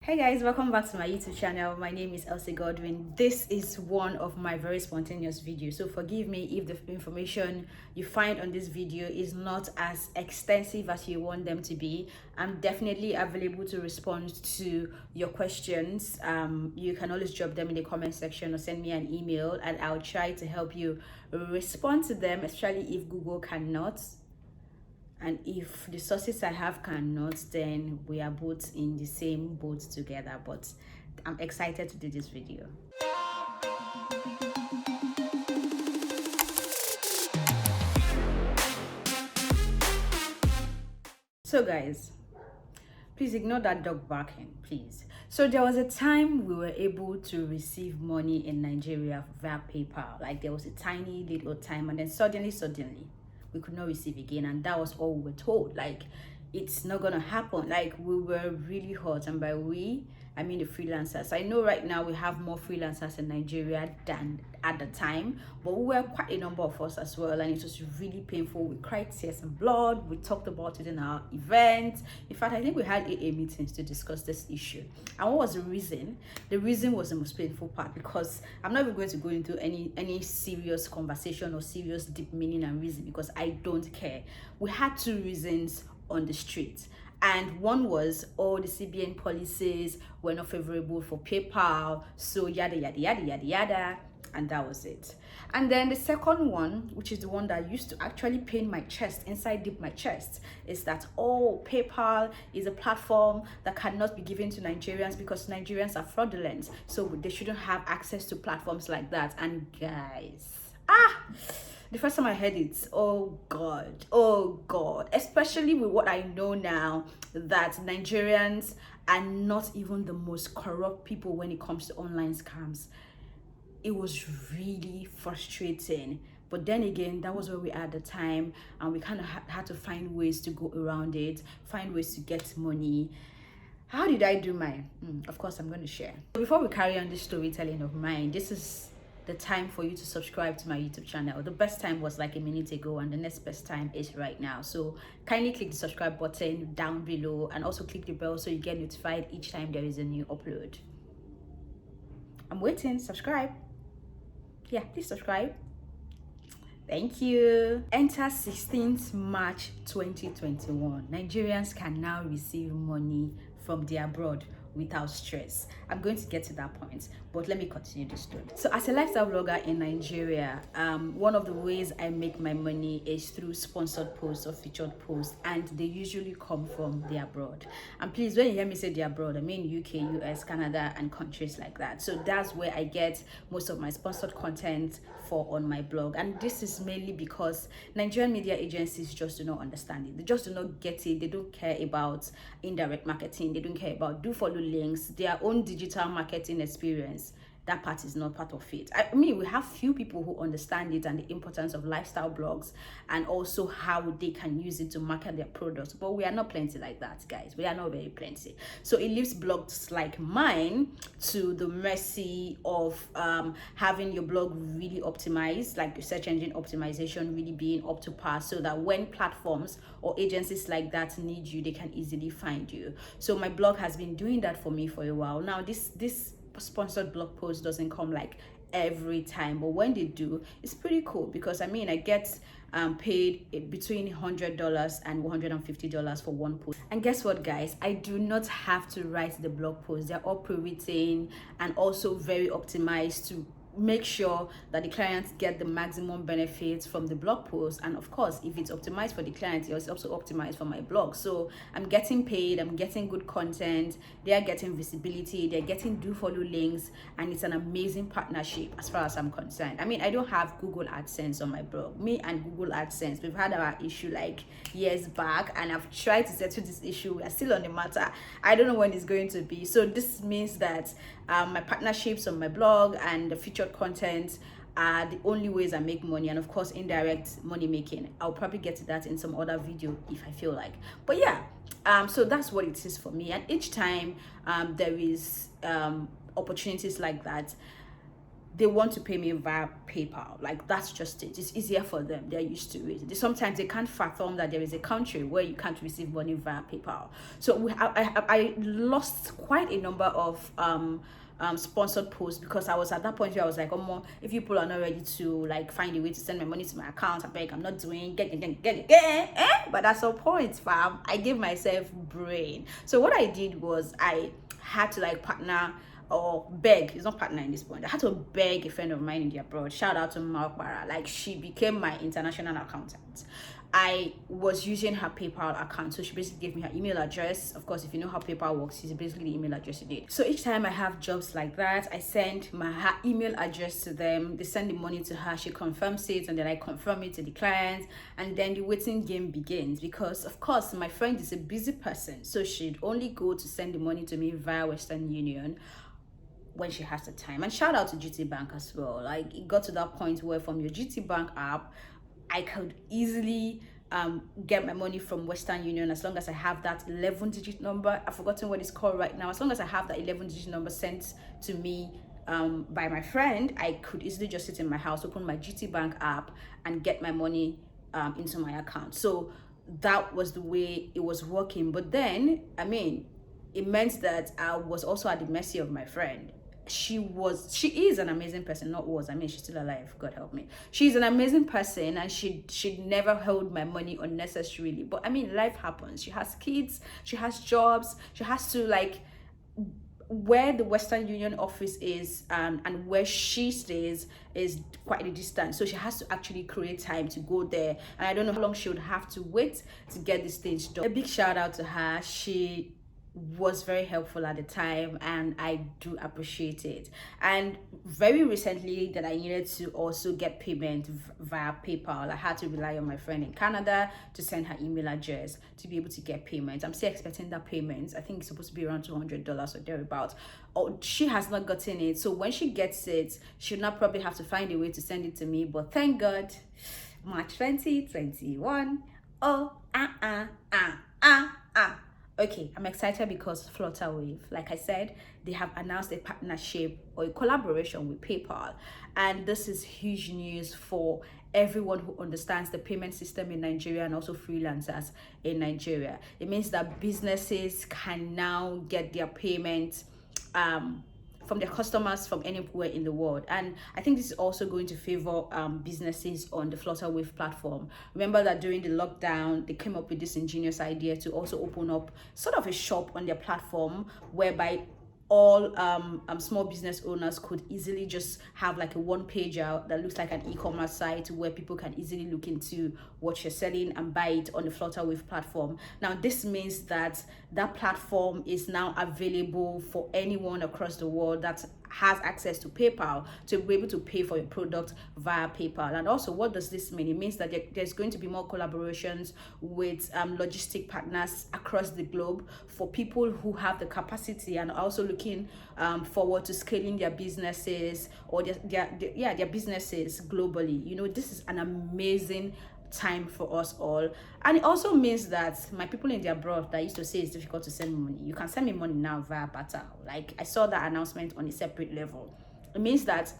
Hey guys, welcome back to my YouTube channel. My name is Elsie Godwin. This is one of my very spontaneous videos, so forgive me if the information you find on this video is not as extensive as you want them to be. I'm definitely available to respond to your questions. You can always drop them in the comment section or send me an email and I'll try to help you respond to them, especially if Google cannot. And if the sources I have cannot, then we are both in the same boat together. But I'm excited to do this video. So guys, please ignore that dog barking, please. So there was a time we were able to receive money in Nigeria via PayPal. Like there was a tiny little time, and then suddenly we could not receive again, and that was all we were told. Like it's not gonna happen. Like we were really hurt, and by we I mean the freelancers. I know right now we have more freelancers in Nigeria than at the time, but we were quite a number of us as well, and it was really painful. We cried tears and blood. We talked about it in our event. In fact, I think we had AA meetings to discuss this issue. And what was the reason? The reason was the most painful part, because I'm not even going to go into any serious conversation or serious deep meaning and reason, because I don't care. We had two reasons on the street, and one was all the CBN policies were not favorable for PayPal, so yada yada yada yada yada, and that was it. And then the second one, which is the one that used to actually pain my chest, inside deep my chest, is that PayPal is a platform that cannot be given to Nigerians because Nigerians are fraudulent, so they shouldn't have access to platforms like that. And guys, the first time I heard it, oh God, especially with what I know now, that Nigerians are not even the most corrupt people when it comes to online scams. It was really frustrating. But then again, that was where we are at the time, and we kind of had to find ways to go around it, find ways to get money. How did I do mine? Of course, I'm going to share. Before we carry on this storytelling of mine, this is the time for you to subscribe to my YouTube channel. The best time was like a minute ago, and the next best time is right now. So kindly click the subscribe button down below, and also click the bell so you get notified each time there is a new upload. I'm waiting. Subscribe. Yeah, please subscribe. Thank you. Enter 16th March 2021. Nigerians can now receive money from the abroad without stress. I'm going to get to that point, but let me continue the story. So as a lifestyle blogger in Nigeria, one of the ways I make my money is through sponsored posts or featured posts, and they usually come from the abroad. And please, when you hear me say the abroad, I mean UK, US, Canada, and countries like that. So that's where I get most of my sponsored content for on my blog. And this is mainly because Nigerian media agencies just do not understand it. They just do not get it. They don't care about indirect marketing. They don't care about do follow links, their own digital marketing experience. That part is not part of it. I mean, we have few people who understand it and the importance of lifestyle blogs, and also how they can use it to market their products, but we are not plenty like that, guys. We are not very plenty. So it leaves blogs like mine to the mercy of having your blog really optimized, like your search engine optimization really being up to par, so that when platforms or agencies like that need you, they can easily find you. So my blog has been doing that for me for a while now. This sponsored blog post doesn't come like every time, but when they do, it's pretty cool, because I mean I get paid between $100 and $150 for one post. And guess what, guys, I do not have to write the blog post. They're all pre-written and also very optimized to make sure that the clients get the maximum benefits from the blog post. And of course, if it's optimized for the client, it's also optimized for my blog. So I'm getting paid, I'm getting good content, they're getting visibility, they're getting do follow links, and it's an amazing partnership as far as I'm concerned. I mean, I don't have Google AdSense on my blog. Me and Google AdSense, we've had our issue like years back, and I've tried to settle this issue. We are still on the matter. I don't know when it's going to be. So this means that my partnerships on my blog and the featured content are the only ways I make money, and of course indirect money making. I'll probably get to that in some other video if I feel like. But yeah, so that's what it is for me. And each time there is opportunities like that, they want to pay me via PayPal. Like, that's just it. It's easier for them. They're used to it. Sometimes they can't fathom that there is a country where you can't receive money via PayPal. So I lost quite a number of sponsored posts, because I was at that point where I was like, oh, if people are not ready to like find a way to send my money to my account, I beg, I'm not doing get it. But at some point, fam, I gave myself brain. So what I did was I had to like partner or beg. It's not partner in this point. I had to beg a friend of mine in the abroad. Shout out to Mark. Like, she became my international accountant. I was using her PayPal account, so she basically gave me her email address. Of course, if you know how PayPal works, it's basically the email address you need. So each time I have jobs like that, I send her email address to them. They send the money to her. She confirms it, and then I confirm it to the client, and then the waiting game begins. Because of course, my friend is a busy person, so she'd only go to send the money to me via Western Union when she has the time. And shout out to GT Bank as well. Like, it got to that point where from your GT Bank app, I could easily get my money from Western Union, as long as I have that 11-digit number. I've forgotten what it's called right now. As long as I have that 11-digit number sent to me by my friend, I could easily just sit in my house, open my GT Bank app, and get my money into my account. So that was the way it was working. But then, I mean, it meant that I was also at the mercy of my friend. She is an amazing person. Not was, I mean, she's still alive, God help me. She's an amazing person, and she never held my money unnecessarily. But I mean, life happens. She has kids, she has jobs, she has to, like, where the Western Union office is and where she stays is quite a distance, so she has to actually create time to go there, and I don't know how long she would have to wait to get these things done. A big shout out to her. She was very helpful at the time, and I do appreciate it. And very recently that I needed to also get payment via PayPal, I had to rely on my friend in Canada to send her email address to be able to get payment. I'm still expecting that payment. I think it's supposed to be around $200 or thereabouts. Oh, she has not gotten it, so when she gets it, she'll not probably have to find a way to send it to me. But thank God, March 2021. Okay, I'm excited because Flutterwave, like I said, they have announced a partnership or a collaboration with PayPal. And this is huge news for everyone who understands the payment system in Nigeria, and also freelancers in Nigeria. It means that businesses can now get their payments from their customers from anywhere in the world. And I think this is also going to favor businesses on the Flutterwave platform. Remember that during the lockdown, they came up with this ingenious idea to also open up sort of a shop on their platform, whereby all small business owners could easily just have like a one-pager that looks like an e-commerce site, where people can easily look into what you're selling and buy it on the Flutterwave platform. Now, this means that that platform is now available for anyone across the world that has access to PayPal to be able to pay for your product via PayPal. And also, what does this mean? It means that there's going to be more collaborations with logistic partners across the globe for people who have the capacity and also looking forward to scaling their businesses or their businesses globally. You know, this is an amazing time for us all. And it also means that my people in the abroad that used to say it's difficult to send money, you can send me money now via barter. Like, I saw that announcement on a separate level. It means that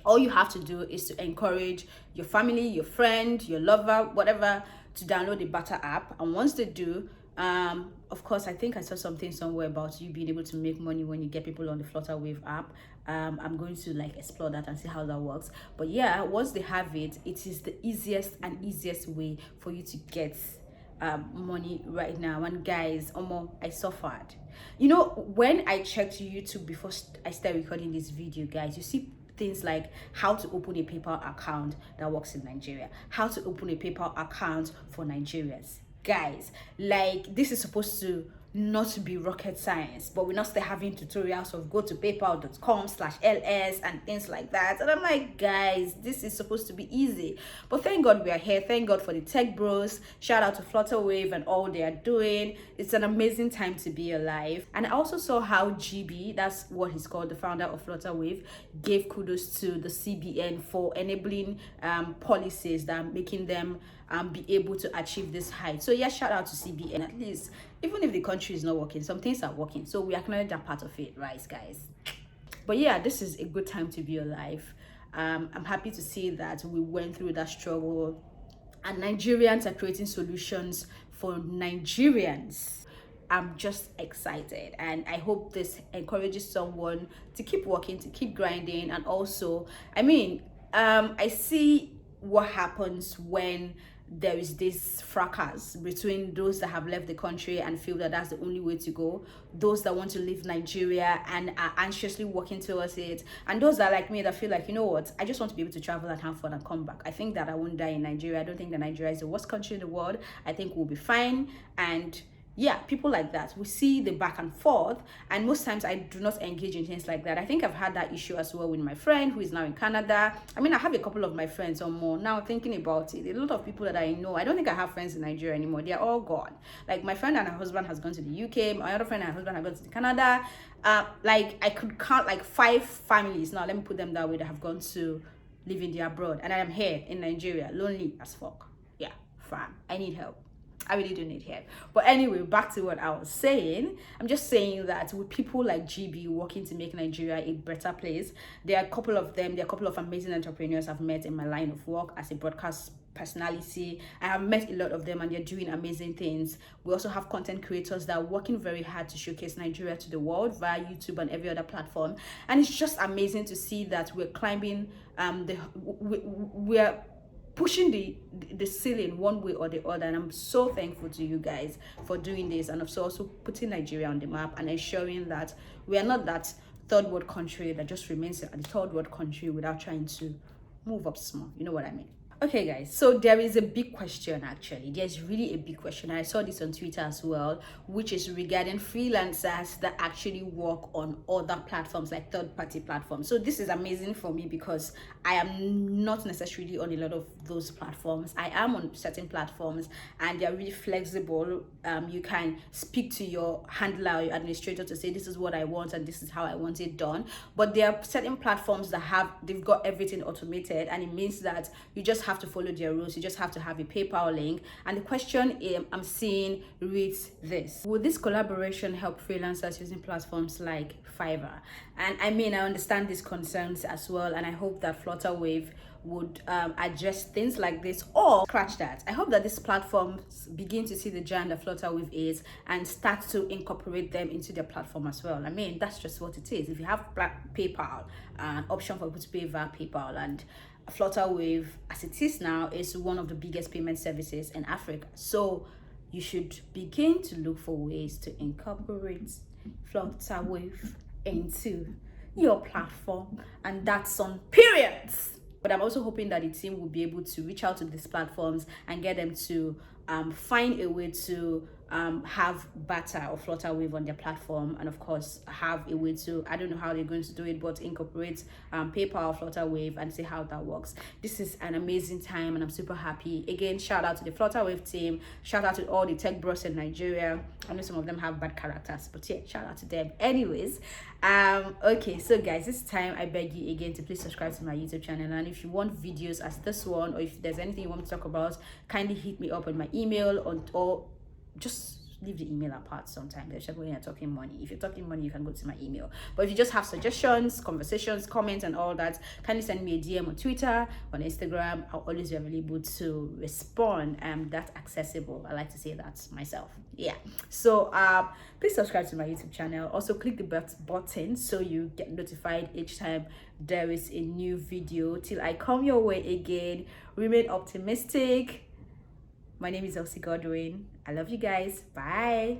all you have to do is to encourage your family, your friend, your lover, whatever, to download the barter app. And once they do, of course, I think I saw something somewhere about you being able to make money when you get people on the Flutterwave app. I'm going to like explore that and see how that works. But yeah, once they have it, it is the easiest way for you to get money right now. And guys, I suffered. You know, when I checked YouTube before I started recording this video, guys, you see things like how to open a PayPal account that works in Nigeria, how to open a PayPal account for Nigerians. Guys, like, this is supposed to not be rocket science, but we're not still having tutorials of go to paypal.com/ls and things like that. And I'm like, guys, this is supposed to be easy. But thank God we are here. Thank God for the tech bros. Shout out to Flutterwave and all they are doing. It's an amazing time to be alive. And I also saw how GB, that's what he's called, the founder of Flutterwave, gave kudos to the CBN for enabling policies that are making them be able to achieve this height. So yeah, shout out to CBN. At least, even if the country is not working, some things are working. So we acknowledge that part of it, right, guys? But yeah, this is a good time to be alive. I'm happy to see that we went through that struggle, and Nigerians are creating solutions for Nigerians. I'm just excited, and I hope this encourages someone to keep working, to keep grinding. And also, I see what happens when there is this fracas between those that have left the country and feel that that's the only way to go, those that want to leave Nigeria and are anxiously working towards it, and those that are like me that feel like, you know what, I just want to be able to travel and have fun and come back. I think that I won't die in Nigeria. I don't think that Nigeria is the worst country in the world. I think we'll be fine. And yeah, people like that, we see the back and forth, and most times I do not engage in things like that. I think I've had that issue as well with my friend who is now in Canada. I have a couple of my friends or more now. Thinking about it, a lot of people that I know, I don't think I have friends in Nigeria anymore. They're all gone. Like my friend and her husband has gone to the UK, my other friend and her husband have gone to Canada. Like I could count like 5 families now, let me put them that way, that have gone to live in the abroad, and I am here in Nigeria, lonely as fuck. Yeah, fam, I need help. I really do need help. But anyway, back to what I was saying. I'm just saying that with people like GB working to make Nigeria a better place, there are a couple of them, there are a couple of amazing entrepreneurs I've met in my line of work as a broadcast personality. I have met a lot of them, and they're doing amazing things. We also have content creators that are working very hard to showcase Nigeria to the world via YouTube and every other platform. And it's just amazing to see that we're climbing, we're pushing the ceiling one way or the other. And I'm so thankful to you guys for doing this, and also putting Nigeria on the map and ensuring that we are not that third world country that just remains a third world country without trying to move up small. You know what I mean? Okay guys, so there is a big question. Actually, there's really a big question. I saw this on Twitter as well, which is regarding freelancers that actually work on other platforms, like third-party platforms. So this is amazing for me because I am not necessarily on a lot of those platforms. I am on certain platforms, and they're really flexible. You can speak to your handler or your administrator to say, this is what I want and this is how I want it done. But there are certain platforms that they've got everything automated, and it means that you just have to follow their rules. You just have to have a PayPal link. And the question I'm seeing reads this: would this collaboration help freelancers using platforms like Fiverr? And I understand these concerns as well, and I hope that Flutterwave would address things like this, or scratch that. I hope that these platforms begin to see the giant that Flutterwave is and start to incorporate them into their platform as well. That's just what it is. If you have PayPal, an option for people to pay via PayPal, and Flutterwave, as it is now, is one of the biggest payment services in Africa. So you should begin to look for ways to incorporate Flutterwave into your platform, and that's on periods. But I'm also hoping that the team will be able to reach out to these platforms and get them to find a way to have Bata or Flutterwave on their platform, and of course have a way to, I don't know how they're going to do it, but incorporate PayPal, Flutterwave, and see how that works. This is an amazing time, and I'm super happy. Again, shout out to the Flutterwave team, shout out to all the tech bros in Nigeria. I know some of them have bad characters, but yeah, shout out to them. Anyways, okay, so guys, this time I beg you again to please subscribe to my YouTube channel, and if you want videos as this one, or if there's anything you want to talk about, kindly hit me up on my email, or just leave the email apart sometimes, especially when you're talking money. If you're talking money, you can go to my email. But if you just have suggestions, conversations, comments, and all that, kindly send me a DM on Twitter, on Instagram. I'll always be available to respond. That's accessible. I like to say that myself. Yeah. So please subscribe to my YouTube channel. Also click the button so you get notified each time there is a new video. Till I come your way again, remain optimistic. My name is Elsie Godwin. I love you guys. Bye.